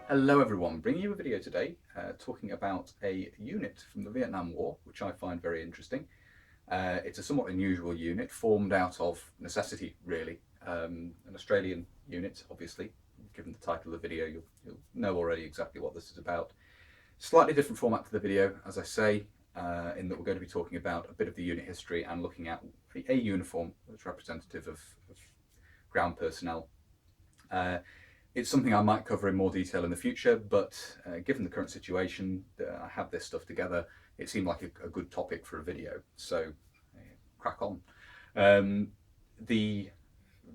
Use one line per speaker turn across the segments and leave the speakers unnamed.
Hello everyone, bringing you a video today talking about a unit from the Vietnam War, which I find very interesting. It's a somewhat unusual unit, formed out of necessity really. An Australian unit, obviously, given the title of the video, you'll know already exactly what this is about. Slightly different format to the video, as I say, in that we're going to be talking about a bit of the unit history and looking at a uniform that's representative of ground personnel. It's something I might cover in more detail in the future, but given the current situation, I have this stuff together, it seemed like a good topic for a video, so crack on. The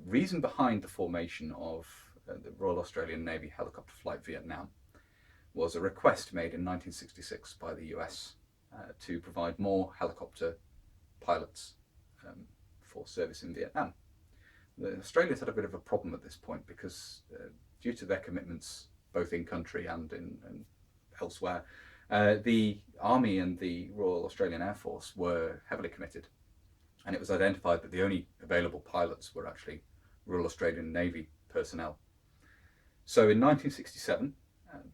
reason behind the formation of the Royal Australian Navy Helicopter Flight Vietnam was a request made in 1966 by the US to provide more helicopter pilots for service in Vietnam. The Australians had a bit of a problem at this point because due to their commitments both in country and elsewhere, the Army and the Royal Australian Air Force were heavily committed, and it was identified that the only available pilots were actually Royal Australian Navy personnel. So in 1967,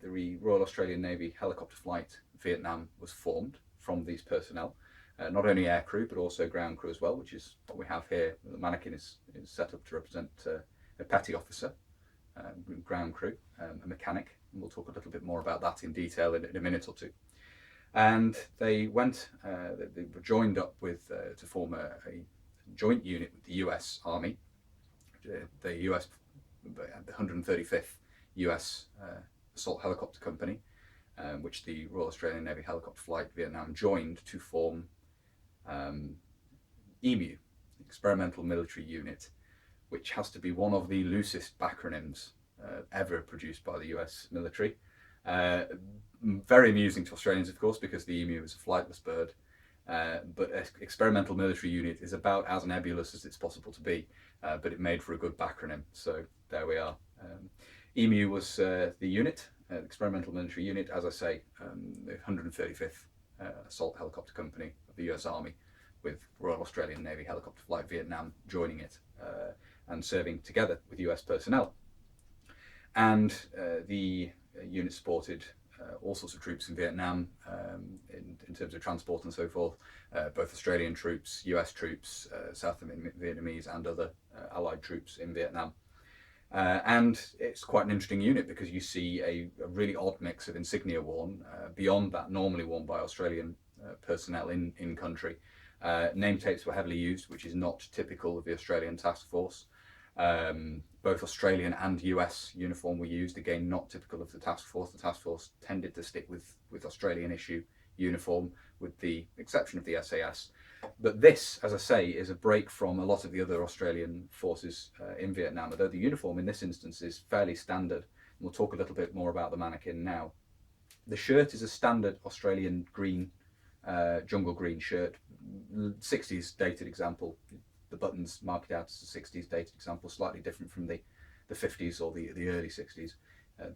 the Royal Australian Navy Helicopter Flight Vietnam was formed from these personnel. Not only aircrew, but also ground crew as well, which is what we have here. The mannequin is set up to represent a petty officer, ground crew, a mechanic, and we'll talk a little bit more about that in detail in a minute or two. And they went, they were joined up with to form a joint unit with the US Army, the US, the 135th US Assault Helicopter Company, which the Royal Australian Navy Helicopter Flight Vietnam joined to form EMU, Experimental Military Unit, which has to be one of the loosest backronyms ever produced by the US military. Very amusing to Australians, of course, because the EMU is a flightless bird, but Experimental Military Unit is about as nebulous as it's possible to be, but it made for a good backronym, so there we are. EMU was the unit, Experimental Military Unit, as I say, the 135th Assault Helicopter Company of the US Army, with Royal Australian Navy Helicopter Flight Vietnam joining it and serving together with US personnel. And the unit supported all sorts of troops in Vietnam in terms of transport and so forth, both Australian troops, US troops, South Vietnamese and other allied troops in Vietnam. And it's quite an interesting unit because you see a really odd mix of insignia worn beyond that normally worn by Australian personnel in country. Name tapes were heavily used, which is not typical of the Australian task force. Both Australian and US uniform were used, again not typical of the task force. The task force tended to stick with Australian issue uniform, with the exception of the SAS. But this, as I say, is a break from a lot of the other Australian forces in Vietnam, although the uniform in this instance is fairly standard. We'll talk a little bit more about the mannequin now. The shirt is a standard Australian green, jungle green shirt, 60s dated example. The buttons marked out as a 60s dated example, slightly different from the 50s or the early 60s.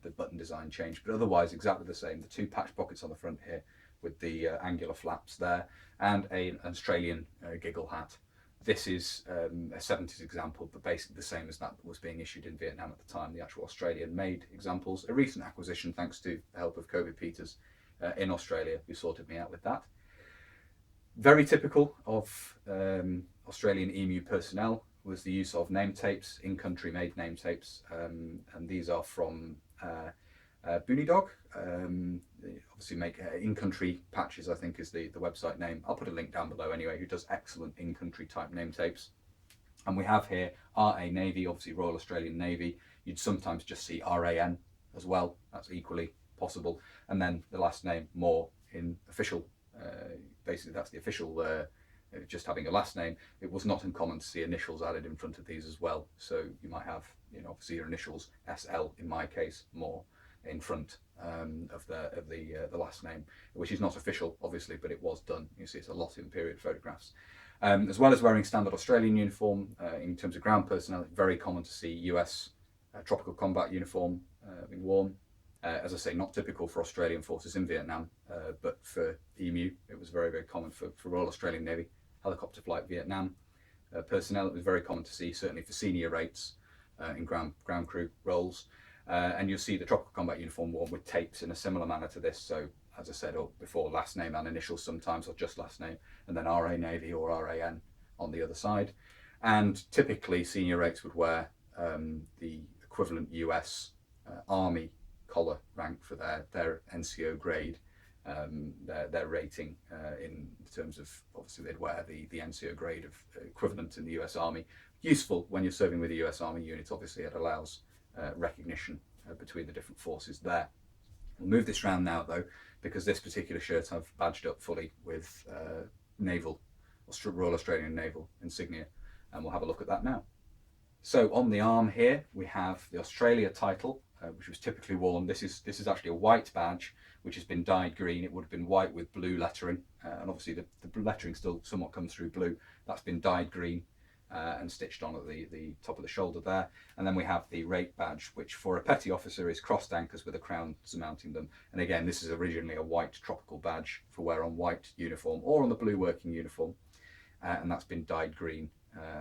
The button design changed, but otherwise exactly the same. The two patch pockets on the front here with the angular flaps there, and an Australian giggle hat. This is a 70s example, but basically the same as that was being issued in Vietnam at the time, the actual Australian-made examples. A recent acquisition thanks to the help of Kobe Peters in Australia, who sorted me out with that. Very typical of Australian EMU personnel was the use of name tapes, in-country made name tapes, and these are from Boonydog. Obviously make in-country patches, I think is the website name. I'll put a link down below anyway, who does excellent in-country type name tapes. And we have here RA Navy, obviously Royal Australian Navy. You'd sometimes just see RAN as well, that's equally possible. And then the last name, Moore, in official, basically that's the official, just having a last name. It was not uncommon to see initials added in front of these as well. So you might have, obviously your initials, SL in my case, Moore, in front of the last name, which is not official, obviously, but it was done. You see, it's a lot in period photographs. As well as wearing standard Australian uniform, in terms of ground personnel, it's very common to see US tropical combat uniform being worn. As I say, not typical for Australian forces in Vietnam, but for EMU, it was very, very common for Royal Australian Navy Helicopter Flight Vietnam personnel. It was very common to see, certainly for senior rates in ground crew roles. And you'll see the Tropical Combat Uniform worn with tapes in a similar manner to this. So, as I said before, last name and initials sometimes, or just last name, and then RA Navy or RAN on the other side. And typically, senior rates would wear the equivalent US Army collar rank for their NCO grade, their rating in terms of, obviously they'd wear the NCO grade of equivalent in the US Army. Useful when you're serving with a US Army unit. Obviously it allows recognition between the different forces there. We'll move this round now though, because this particular shirt I've badged up fully with Royal Australian Naval insignia, and we'll have a look at that now. So on the arm here we have the Australia title, which was typically worn. This is actually a white badge which has been dyed green. It would have been white with blue lettering, and obviously the lettering still somewhat comes through blue. That's been dyed green and stitched on at the top of the shoulder there. And then we have the rate badge, which for a petty officer is crossed anchors with a crown surmounting them. And again, this is originally a white tropical badge for wear on white uniform or on the blue working uniform, and that's been dyed green.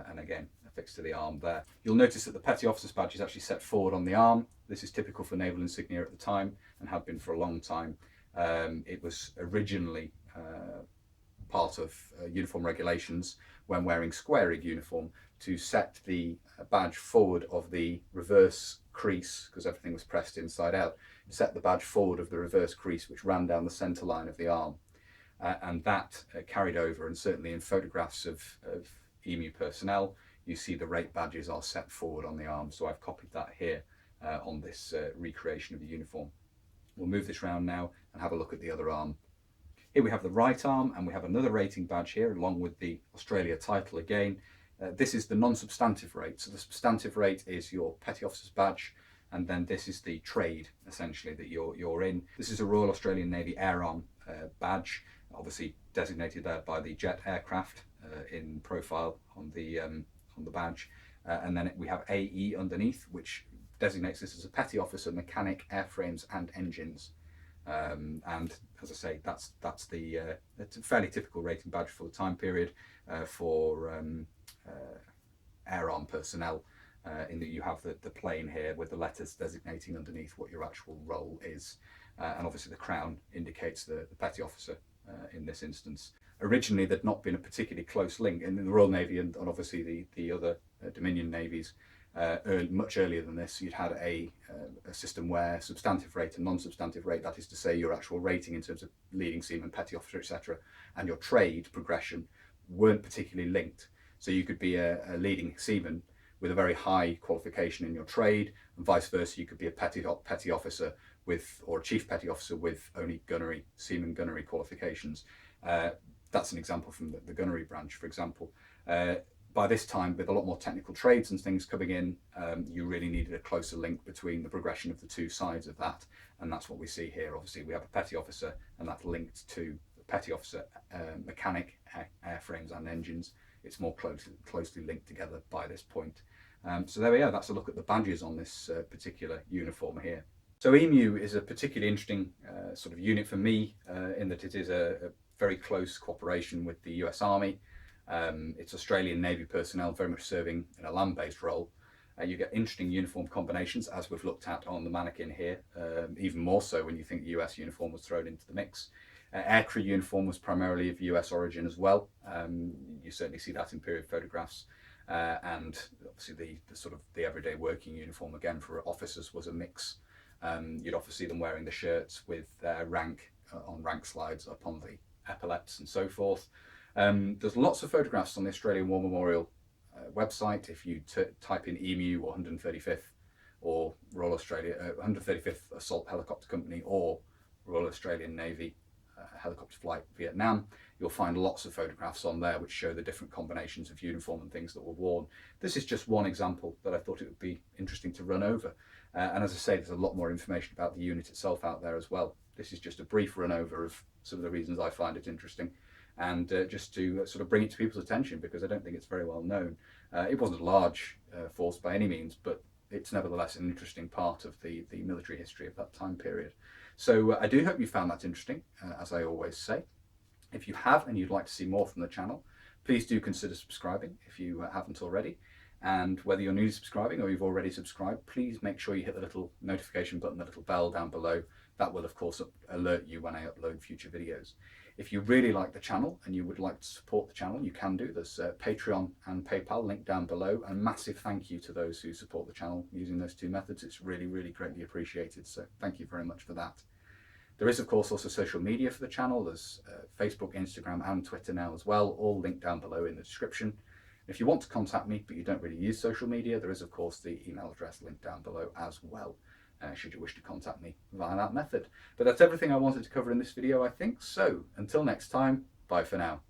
And again, affixed to the arm there. You'll notice that the petty officer's badge is actually set forward on the arm. This is typical for naval insignia at the time and had been for a long time. It was originally part of uniform regulations when wearing square rig uniform to set the badge forward of the reverse crease, because everything was pressed inside out, set the badge forward of the reverse crease which ran down the centre line of the arm. And that carried over, and certainly in photographs of EMU personnel, you see the rate badges are set forward on the arm. So I've copied that here on this recreation of the uniform. We'll move this round now and have a look at the other arm. Here we have the right arm, and we have another rating badge here along with the Australia title again. This is the non-substantive rate. So the substantive rate is your petty officer's badge, and then this is the trade essentially that you're in. This is a Royal Australian Navy Air Arm badge, obviously designated there by the jet aircraft in profile on the badge, and then we have AE underneath, which designates this as a petty officer, mechanic, airframes and engines. And as I say, that's it's a fairly typical rating badge for the time period for air arm personnel, in that you have the plane here with the letters designating underneath what your actual role is, and obviously the crown indicates the petty officer in this instance. Originally there'd not been a particularly close link in the Royal Navy and obviously the other Dominion navies. Much earlier than this, you'd had a system where substantive rate and non-substantive rate, that is to say your actual rating in terms of leading seaman, petty officer, etc., and your trade progression weren't particularly linked. So you could be a leading seaman with a very high qualification in your trade, and vice versa, you could be a petty officer or a chief petty officer with only seaman gunnery qualifications. That's an example from the gunnery branch, for example. By this time, with a lot more technical trades and things coming in, you really needed a closer link between the progression of the two sides of that, and that's what we see here. Obviously, we have a petty officer, and that's linked to the petty officer mechanic, airframes and engines. It's more closely linked together by this point. So there we are. That's a look at the badges on this particular uniform here. So EMU is a particularly interesting sort of unit for me in that it is a very close cooperation with the US Army. It's Australian Navy personnel very much serving in a land-based role. You get interesting uniform combinations, as we've looked at on the mannequin here, even more so when you think the US uniform was thrown into the mix. Aircrew uniform was primarily of US origin as well. You certainly see that in period photographs. And obviously the sort of the everyday working uniform again for officers was a mix. You'd often see them wearing the shirts with their rank on rank slides up on the epaulets and so forth. There's lots of photographs on the Australian War Memorial website. If you type in EMU or 135th or Royal Australia 135th Assault Helicopter Company or Royal Australian Navy Helicopter Flight Vietnam, you'll find lots of photographs on there which show the different combinations of uniform and things that were worn. This is just one example that I thought it would be interesting to run over. And as I say, there's a lot more information about the unit itself out there as well. This is just a brief run over of some of the reasons I find it interesting, and just to sort of bring it to people's attention, because I don't think it's very well known. It wasn't a large force by any means, but it's nevertheless an interesting part of the military history of that time period. So I do hope you found that interesting, as I always say. If you have and you'd like to see more from the channel, please do consider subscribing if you haven't already. And whether you're new subscribing or you've already subscribed, please make sure you hit the little notification button, the little bell down below. That will, of course, alert you when I upload future videos. If you really like the channel and you would like to support the channel, you can do. There's Patreon and PayPal linked down below. And massive thank you to those who support the channel using those two methods. It's really, really greatly appreciated. So thank you very much for that. There is, of course, also social media for the channel. There's Facebook, Instagram, and Twitter now as well, all linked down below in the description. If you want to contact me, but you don't really use social media, there is, of course, the email address linked down below as well, should you wish to contact me via that method. But that's everything I wanted to cover in this video, I think. So until next time, bye for now.